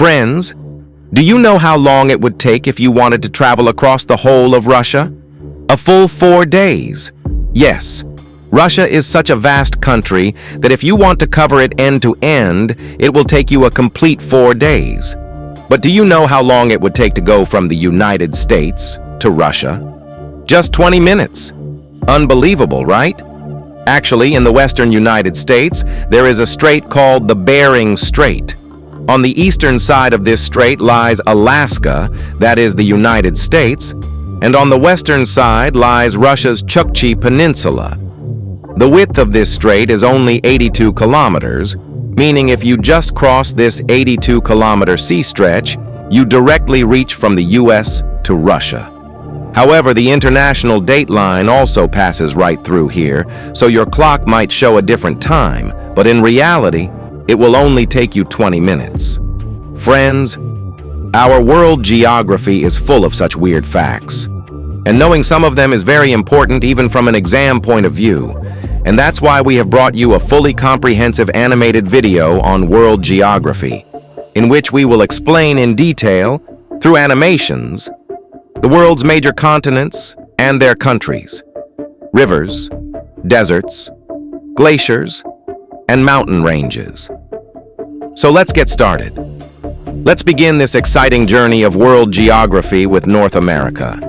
Friends, do you know how long it would take if you wanted to travel across the whole of Russia? A full 4 days. Yes, Russia is such a vast country that if you want to cover it end to end, it will take you a complete 4 days. But do you know how long it would take to go from the United States to Russia? Just 20 minutes. Unbelievable, right? Actually, in the western United States, there is a strait called the Bering Strait. On the eastern side of this strait lies Alaska, that is the United States, and on the western side lies Russia's Chukchi Peninsula. The width of this strait is only 82 kilometers, meaning if you just cross this 82-kilometer sea stretch, you directly reach from the US to Russia. However, the international date line also passes right through here, so your clock might show a different time, but in reality, it will only take you 20 minutes. Friends, our world geography is full of such weird facts. And knowing some of them is very important even from an exam point of view. And that's why we have brought you a fully comprehensive animated video on world geography, in which we will explain in detail, through animations, the world's major continents and their countries, rivers, deserts, glaciers, and mountain ranges. So let's get started. Let's begin this exciting journey of world geography with North America,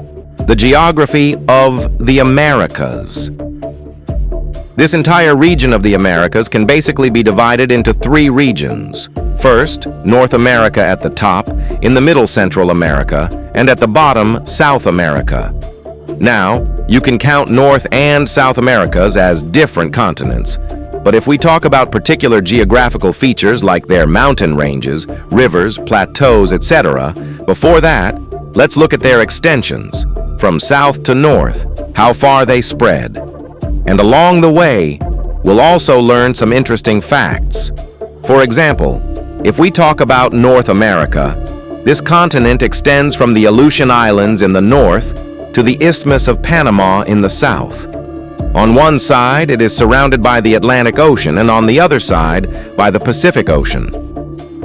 the geography of the Americas. This entire region of the Americas can basically be divided into 3 regions. First, North America at the top, in the middle Central America, and at the bottom, South America. Now, you can count North and South Americas as different continents. But if we talk about particular geographical features like their mountain ranges, rivers, plateaus, etc., before that, let's look at their extensions, from south to north, how far they spread. And along the way, we'll also learn some interesting facts. For example, if we talk about North America, this continent extends from the Aleutian Islands in the north to the Isthmus of Panama in the south. On one side, it is surrounded by the Atlantic Ocean, and on the other side, by the Pacific Ocean.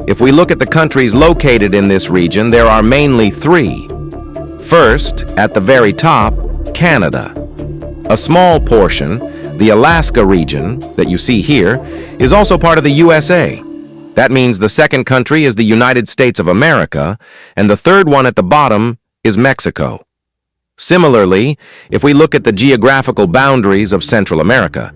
If we look at the countries located in this region, there are mainly 3. First, at the very top, Canada. A small portion, the Alaska region, that you see here, is also part of the USA. That means the second country is the United States of America, and the third one at the bottom is Mexico. Similarly, if we look at the geographical boundaries of Central America,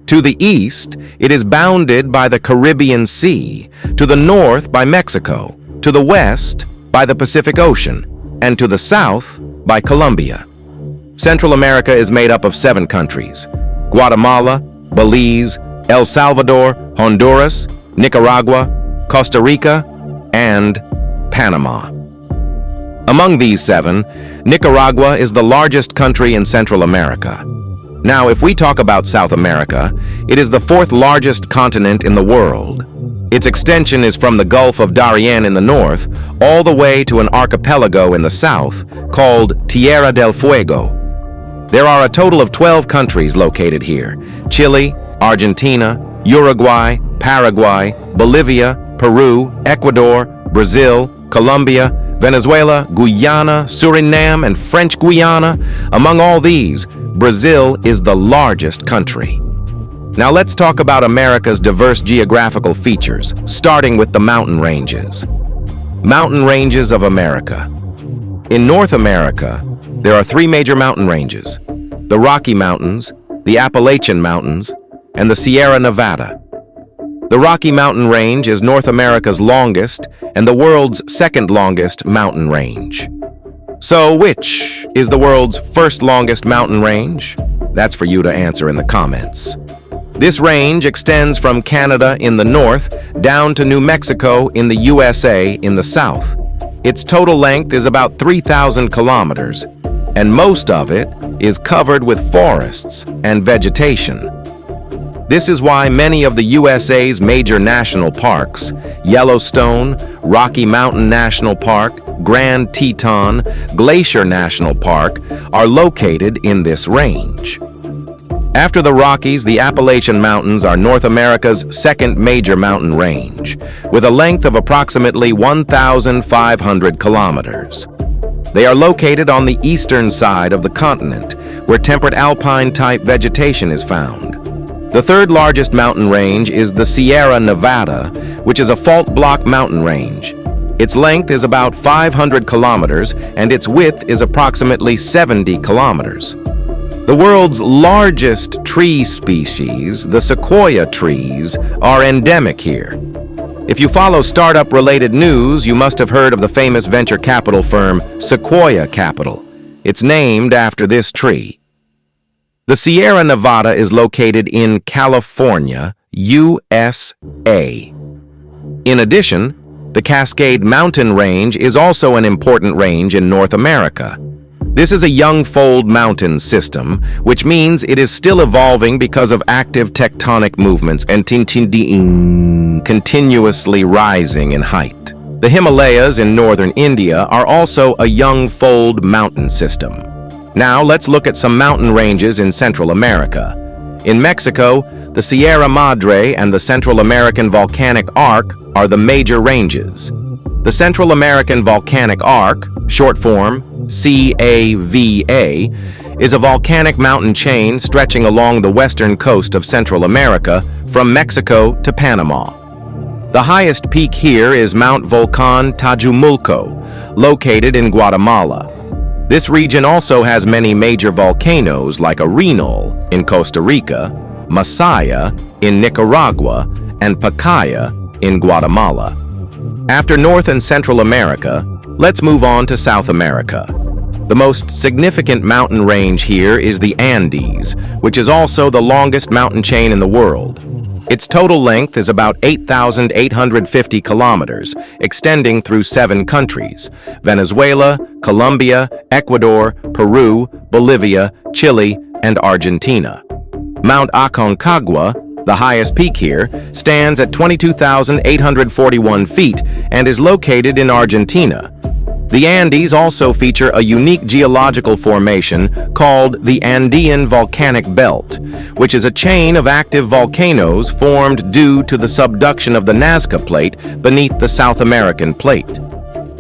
to the east, it is bounded by the Caribbean Sea, to the north by Mexico, to the west by the Pacific Ocean, and to the south by Colombia. Central America is made up of 7 countries: Guatemala, Belize, El Salvador, Honduras, Nicaragua, Costa Rica, and Panama. Among these 7, Nicaragua is the largest country in Central America. Now, if we talk about South America, it is the 4th largest continent in the world. Its extension is from the Gulf of Darien in the north, all the way to an archipelago in the south, called Tierra del Fuego. There are a total of 12 countries located here: Chile, Argentina, Uruguay, Paraguay, Bolivia, Peru, Ecuador, Brazil, Colombia, Venezuela, Guyana, Suriname, and French Guiana. Among all these, Brazil is the largest country. Now let's talk about America's diverse geographical features, starting with the mountain ranges. Mountain ranges of America. In North America, there are 3 major mountain ranges: the Rocky Mountains, the Appalachian Mountains, and the Sierra Nevada. The Rocky Mountain Range is North America's longest and the world's 2nd longest mountain range. So which is the world's 1st longest mountain range? That's for you to answer in the comments. This range extends from Canada in the north down to New Mexico in the USA in the south. Its total length is about 3,000 kilometers, and most of it is covered with forests and vegetation. This is why many of the USA's major national parks, Yellowstone, Rocky Mountain National Park, Grand Teton, Glacier National Park, are located in this range. After the Rockies, the Appalachian Mountains are North America's second major mountain range, with a length of approximately 1,500 kilometers. They are located on the eastern side of the continent, where temperate alpine-type vegetation is found. The third largest mountain range is the Sierra Nevada, which is a fault block mountain range. Its length is about 500 kilometers, and its width is approximately 70 kilometers. The world's largest tree species, the sequoia trees, are endemic here. If you follow startup-related news, you must have heard of the famous venture capital firm Sequoia Capital. It's named after this tree. The Sierra Nevada is located in California, USA. In addition, the Cascade Mountain Range is also an important range in North America. This is a young fold mountain system, which means it is still evolving because of active tectonic movements and continuously rising in height. The Himalayas in northern India are also a young fold mountain system. Now let's look at some mountain ranges in Central America. In Mexico, the Sierra Madre and the Central American Volcanic Arc are the major ranges. The Central American Volcanic Arc, short form CAVA, is a volcanic mountain chain stretching along the western coast of Central America from Mexico to Panama. The highest peak here is Mount Volcan Tajumulco, located in Guatemala. This region also has many major volcanoes like Arenal in Costa Rica, Masaya in Nicaragua, and Pacaya in Guatemala. After North and Central America, let's move on to South America. The most significant mountain range here is the Andes, which is also the longest mountain chain in the world. Its total length is about 8,850 kilometers, extending through 7 countries: Venezuela, Colombia, Ecuador, Peru, Bolivia, Chile, and Argentina. Mount Aconcagua, the highest peak here, stands at 22,841 feet and is located in Argentina. The Andes also feature a unique geological formation called the Andean Volcanic Belt, which is a chain of active volcanoes formed due to the subduction of the Nazca Plate beneath the South American plate.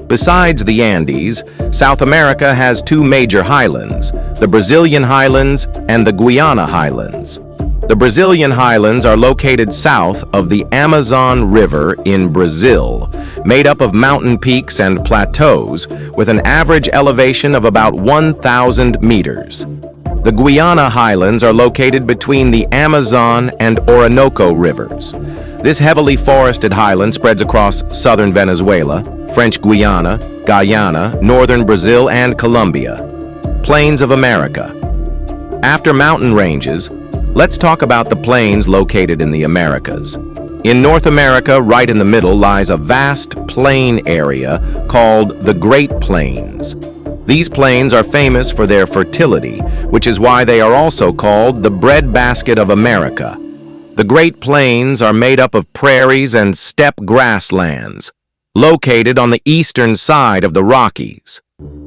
Besides the Andes, South America has 2 major highlands, the Brazilian Highlands and the Guiana Highlands. The Brazilian Highlands are located south of the Amazon River in Brazil, made up of mountain peaks and plateaus with an average elevation of about 1,000 meters. The Guiana Highlands are located between the Amazon and Orinoco rivers. This heavily forested highland spreads across southern Venezuela, French Guiana, Guyana, northern Brazil, and Colombia. Plains of America. After mountain ranges, let's talk about the plains located in the Americas. In North America, right in the middle, lies a vast plain area called the Great Plains. These plains are famous for their fertility, which is why they are also called the breadbasket of America. The Great Plains are made up of prairies and steppe grasslands, located on the eastern side of the Rockies.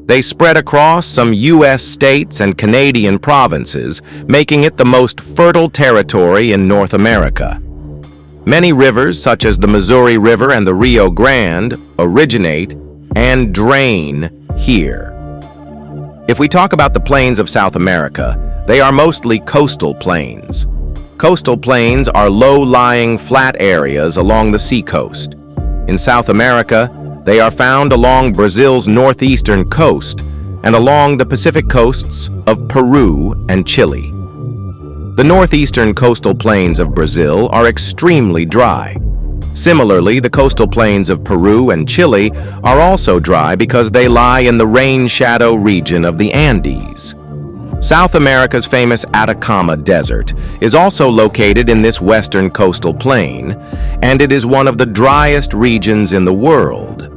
They spread across some U.S. states and Canadian provinces, making it the most fertile territory in North America. Many rivers, such as the Missouri River and the Rio Grande, originate and drain here. If we talk about the plains of South America, they are mostly coastal plains. Coastal plains are low-lying flat areas along the seacoast. In South America, they are found along Brazil's northeastern coast and along the Pacific coasts of Peru and Chile. The northeastern coastal plains of Brazil are extremely dry. Similarly, the coastal plains of Peru and Chile are also dry because they lie in the rain-shadow region of the Andes. South America's famous Atacama Desert is also located in this western coastal plain, and it is one of the driest regions in the world.